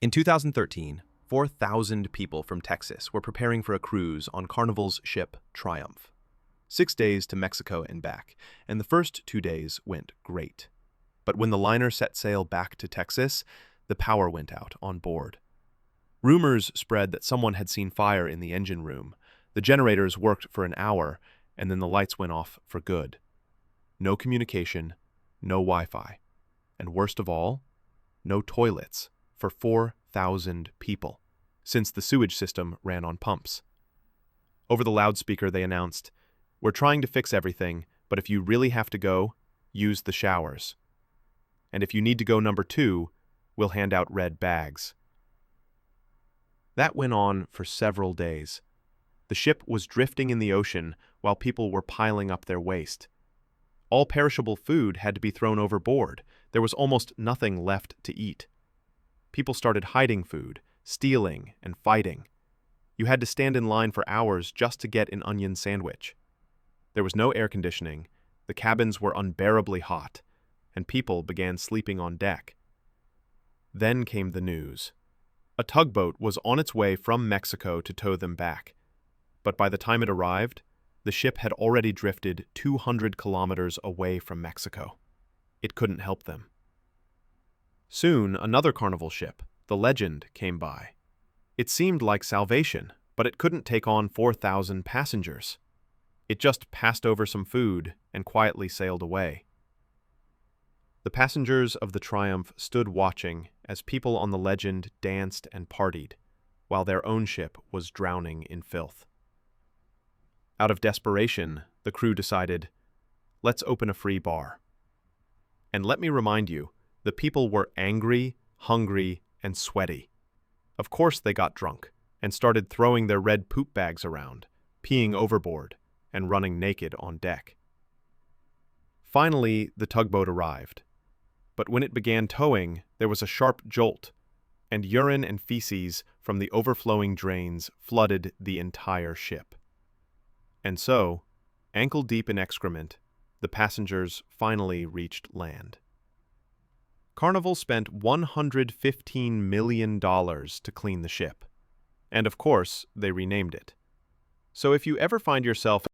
In 2013, 4,000 people from Texas were preparing for a cruise on Carnival's ship Triumph. 6 days to Mexico and back, and the first 2 days went great. But when the liner set sail back to Texas, the power went out on board. Rumors spread that someone had seen fire in the engine room. The generators worked for an hour, and then the lights went off for good. No communication, no Wi-Fi, and worst of all, no toilets for 4,000 people, since the sewage system ran on pumps. Over the loudspeaker, they announced, "We're trying to fix everything, but if you really have to go, use the showers. And if you need to go number 2, we'll hand out red bags." That went on for several days. The ship was drifting in the ocean while people were piling up their waste. All perishable food had to be thrown overboard. There was almost nothing left to eat. People started hiding food, stealing, and fighting. You had to stand in line for hours just to get an onion sandwich. There was no air conditioning, the cabins were unbearably hot, and people began sleeping on deck. Then came the news. A tugboat was on its way from Mexico to tow them back. But by the time it arrived, the ship had already drifted 200 kilometers away from Mexico. It couldn't help them. Soon, another Carnival ship, the Legend, came by. It seemed like salvation, but it couldn't take on 4,000 passengers. It just passed over some food and quietly sailed away. The passengers of the Triumph stood watching as people on the Legend danced and partied, while their own ship was drowning in filth. Out of desperation, the crew decided, let's open a free bar. And let me remind you, the people were angry, hungry, and sweaty. Of course they got drunk and started throwing their red poop bags around, peeing overboard, and running naked on deck. Finally, the tugboat arrived. But when it began towing, there was a sharp jolt, and urine and feces from the overflowing drains flooded the entire ship. And so, ankle-deep in excrement, the passengers finally reached land. Carnival spent $115 million to clean the ship. And of course, they renamed it. So if you ever find yourself